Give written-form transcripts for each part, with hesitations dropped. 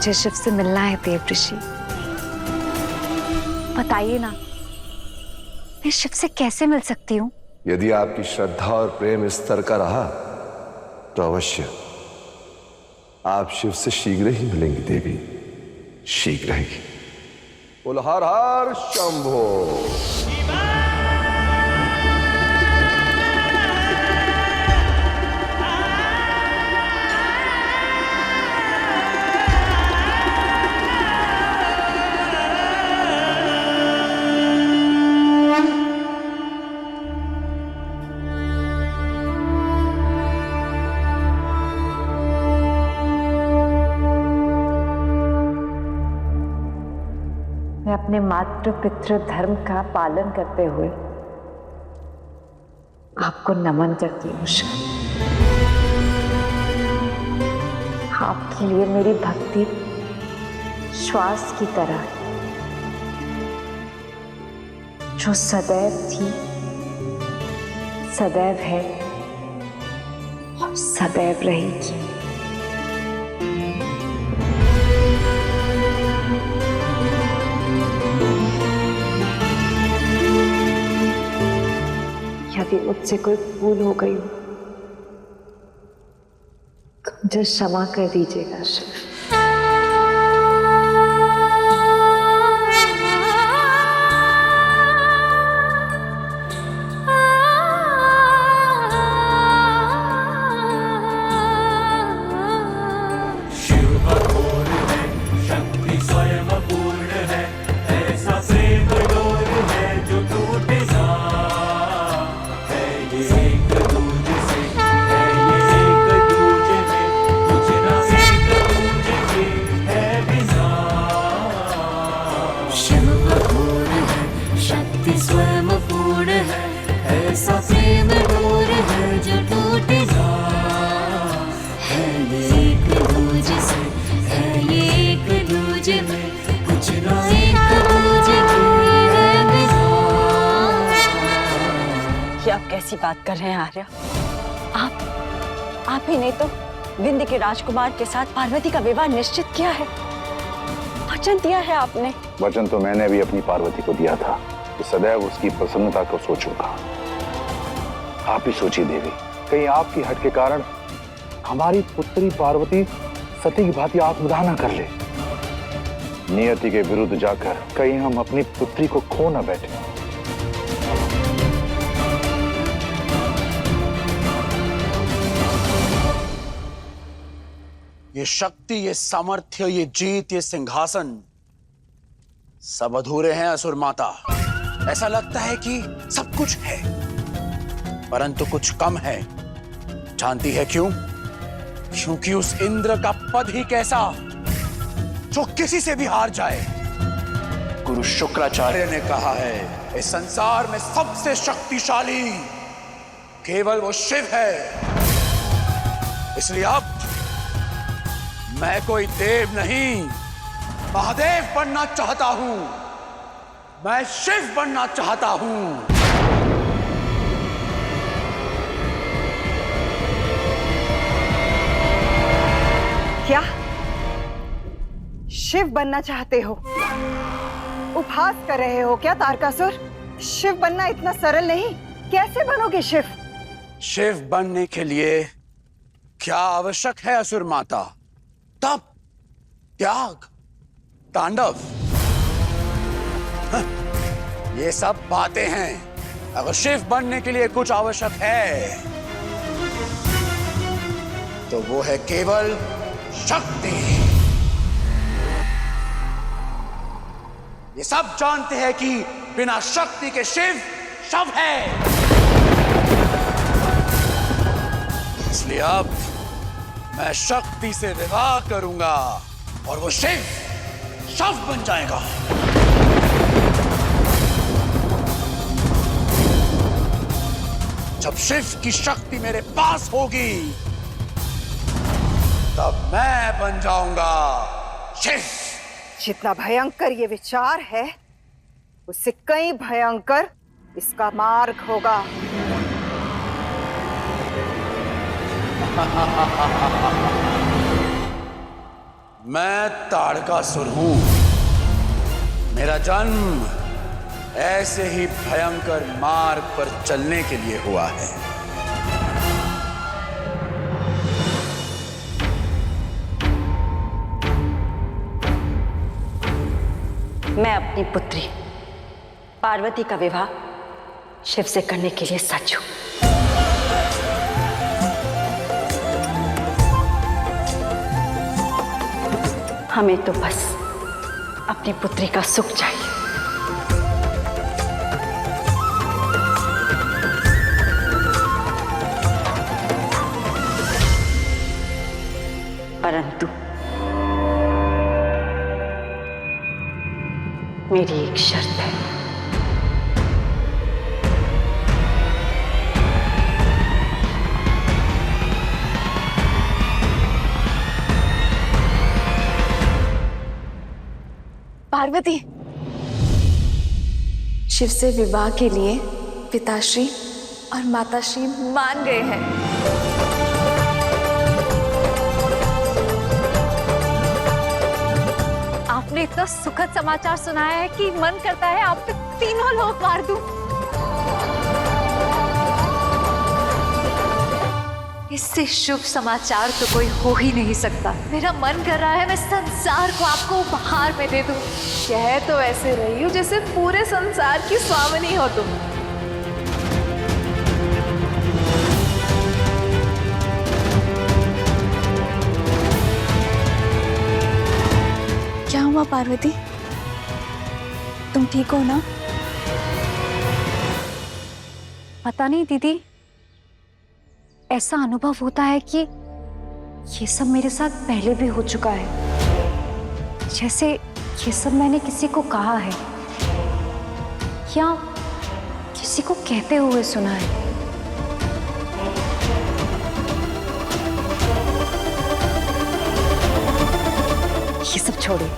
मुझे शिव से मिलना है देव ऋषि। बताइए ना, मैं शिव से कैसे मिल सकती हूँ? यदि आपकी श्रद्धा और प्रेम इस स्तर का रहा तो अवश्य आप शिव से शीघ्र ही मिलेंगी देवी, शीघ्र ही। बोल हर हर शंभो। मैं अपने मातृ पितृ धर्म का पालन करते हुए आपको नमन करती हूँ। आपके लिए मेरी भक्ति श्वास की तरह है, जो सदैव थी, सदैव है और सदैव रहेगी। यदि मुझसे कोई भूल हो गई हो तो मुझे क्षमा कर दीजिएगा शिव। कैसी बात कर रहे हैं आर्या? आप ही ने तो विंध्य के राजकुमार के साथ पार्वती का विवाह निश्चित किया है। वचन दिया है आपने। वचन तो मैंने भी अपनी पार्वती को दिया था कि सदैव उसकी प्रसन्नता को सोचूंगा। आप ही सोचिए देवी, कहीं आपकी हट के कारण हमारी पुत्री पार्वती सती की भांति आत्मदाह न कर ले। नियति के विरुद्ध जाकर कहीं हम अपनी पुत्री को खो न बैठे। ये शक्ति, ये सामर्थ्य, ये जीत, ये सिंहासन सब अधूरे हैं असुर माता। ऐसा लगता है कि सब कुछ है परंतु कुछ कम है। जानती है क्यों? क्योंकि उस इंद्र का पद ही कैसा जो किसी से भी हार जाए। गुरु शुक्राचार्य ने कहा है इस संसार में सबसे शक्तिशाली केवल वो शिव है। इसलिए अब मैं कोई देव नहीं, महादेव बनना चाहता हूं। मैं शिव बनना चाहता हूं। क्या शिव बनना चाहते हो? उपहास कर रहे हो क्या तारकासुर? शिव बनना इतना सरल नहीं। कैसे बनोगे शिव? शिव बनने के लिए क्या आवश्यक है असुर माता? तप, त्याग, तांडव, ये सब बातें हैं। अगर शिव बनने के लिए कुछ आवश्यक है तो वो है केवल शक्ति। ये सब जानते हैं कि बिना शक्ति के शिव शव है। इसलिए अब मैं शक्ति से विवाह करूंगा और वो शिव शव बन जाएगा। जब शिव की शक्ति मेरे पास होगी तब मैं बन जाऊंगा शिव। जितना भयंकर ये विचार है उससे कई भयंकर इसका मार्ग होगा। मैं ताड़कासुर हूं। मेरा जन्म ऐसे ही भयंकर मार्ग पर चलने के लिए हुआ है। मैं अपनी पुत्री पार्वती का विवाह शिव से करने के लिए सच हूं। हमें तो बस अपनी पुत्री का सुख चाहिए। परंतु मेरी एक शर्त है। पार्वती, शिव से विवाह के लिए पिताश्री और माताश्री मान गए हैं। आपने इतना सुखद समाचार सुनाया है कि मन करता है आप पे तीनों लोग मार दूं। इससे शुभ समाचार तो कोई हो ही नहीं सकता। मेरा मन कर रहा है मैं संसार को आपको उपहार में दे दूं। कह तो ऐसे रही हूँ जैसे पूरे संसार की स्वामिनी हो तुम। क्या हुआ पार्वती, तुम ठीक हो ना? पता नहीं दीदी, ऐसा अनुभव होता है कि ये सब मेरे साथ पहले भी हो चुका है। जैसे ये सब मैंने किसी को कहा है या किसी को कहते हुए सुना है। ये सब छोड़िए,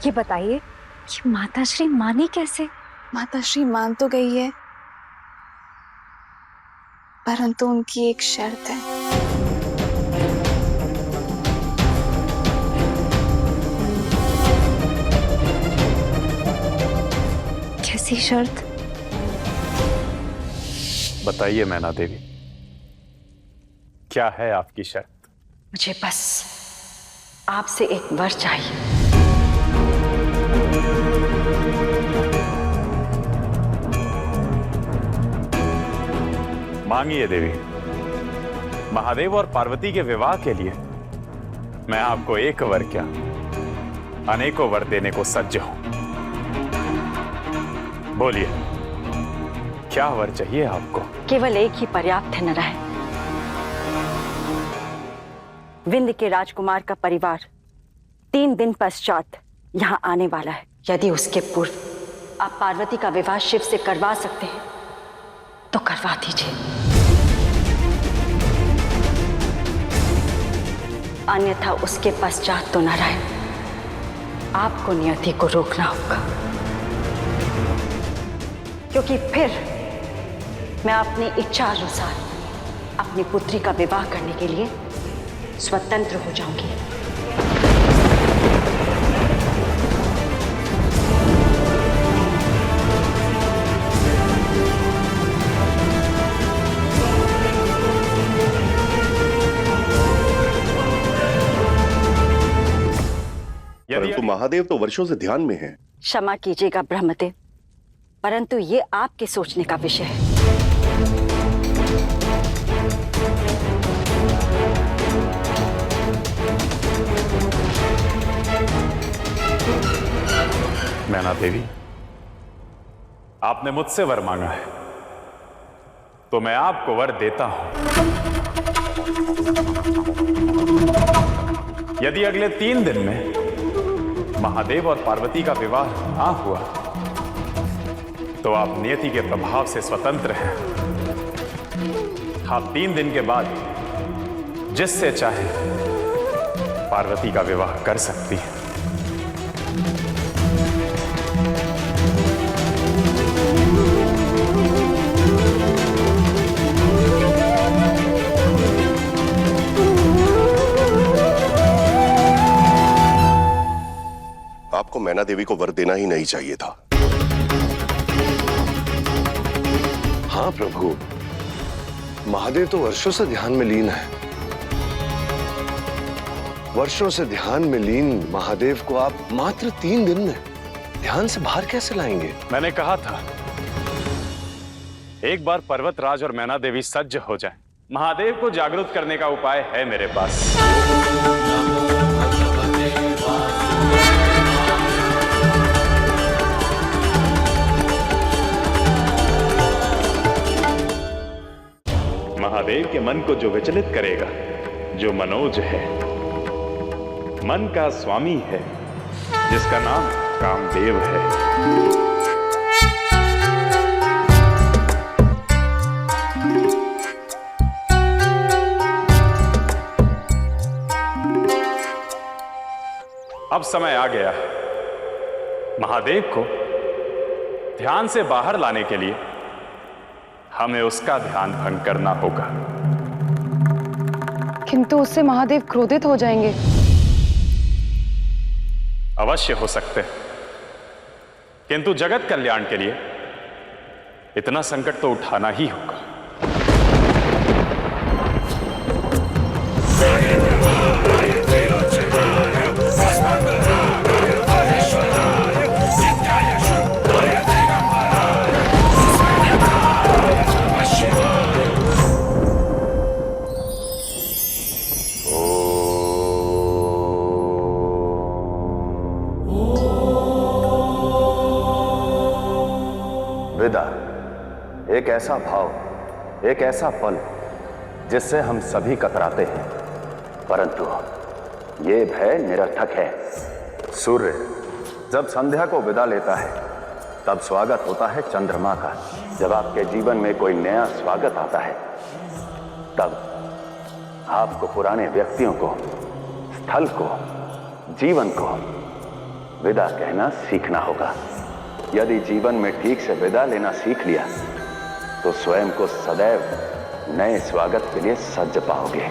ये बताइए कि माताश्री मानी कैसे? माताश्री मान तो गई है, परंतु उनकी एक शर्त है। कैसी शर्त? बताइए मैना देवी, क्या है आपकी शर्त? मुझे बस आपसे एक वर चाहिए। मांगिए देवी। महादेव और पार्वती के विवाह के लिए मैं आपको एक वर क्या अनेकों वर देने को सज्ज हूं। बोलिए, क्या वर चाहिए आपको? केवल एक ही पर्याप्त है नारायण। विंध्य के राजकुमार का परिवार 3 दिन पश्चात यहाँ आने वाला है। यदि उसके पूर्व आप पार्वती का विवाह शिव से करवा सकते हैं तो करवा दीजिए, अन्यथा उसके पश्चात तो नारायण आपको नियति को रोकना होगा, क्योंकि फिर मैं अपनी इच्छा अनुसार अपनी पुत्री का विवाह करने के लिए स्वतंत्र हो जाऊंगी। परंतु महादेव तो वर्षों से ध्यान में हैं। क्षमा कीजिएगा ब्रह्मदेव, परंतु ये आपके सोचने का विषय है। मैना देवी, आपने मुझसे वर मांगा है तो मैं आपको वर देता हूं। यदि अगले 3 दिन में महादेव और पार्वती का विवाह ना हुआ तो आप नियति के प्रभाव से स्वतंत्र हैं। आप 3 दिन के बाद जिससे चाहे पार्वती का विवाह कर सकती हैं। मैना देवी को वर देना ही नहीं चाहिए था। हाँ प्रभु, महादेव तो वर्षों से ध्यान में लीन है। वर्षों से ध्यान में लीन महादेव को आप मात्र 3 दिन में ध्यान से बाहर कैसे लाएंगे? मैंने कहा था एक बार पर्वतराज और मैना देवी सज्ज हो जाएं, महादेव को जागृत करने का उपाय है मेरे पास। महादेव के मन को जो विचलित करेगा, जो मनोज है, मन का स्वामी है, जिसका नाम कामदेव है। अब समय आ गया महादेव को ध्यान से बाहर लाने के लिए हमें उसका ध्यान भंग करना होगा। किंतु उससे महादेव क्रोधित हो जाएंगे। अवश्य हो सकते हैं, किंतु जगत कल्याण के लिए इतना संकट तो उठाना ही होगा। विदा एक ऐसा भाव, एक ऐसा पल जिससे हम सभी कतराते हैं, परंतु ये भय निरर्थक है। सूर्य जब संध्या को विदा लेता है तब स्वागत होता है चंद्रमा का। जब आपके जीवन में कोई नया स्वागत आता है तब आपको पुराने व्यक्तियों को, स्थल को, जीवन को विदा कहना सीखना होगा। यदि जीवन में ठीक से विदा लेना सीख लिया तो स्वयं को सदैव नए स्वागत के लिए सज्ज पाओगे।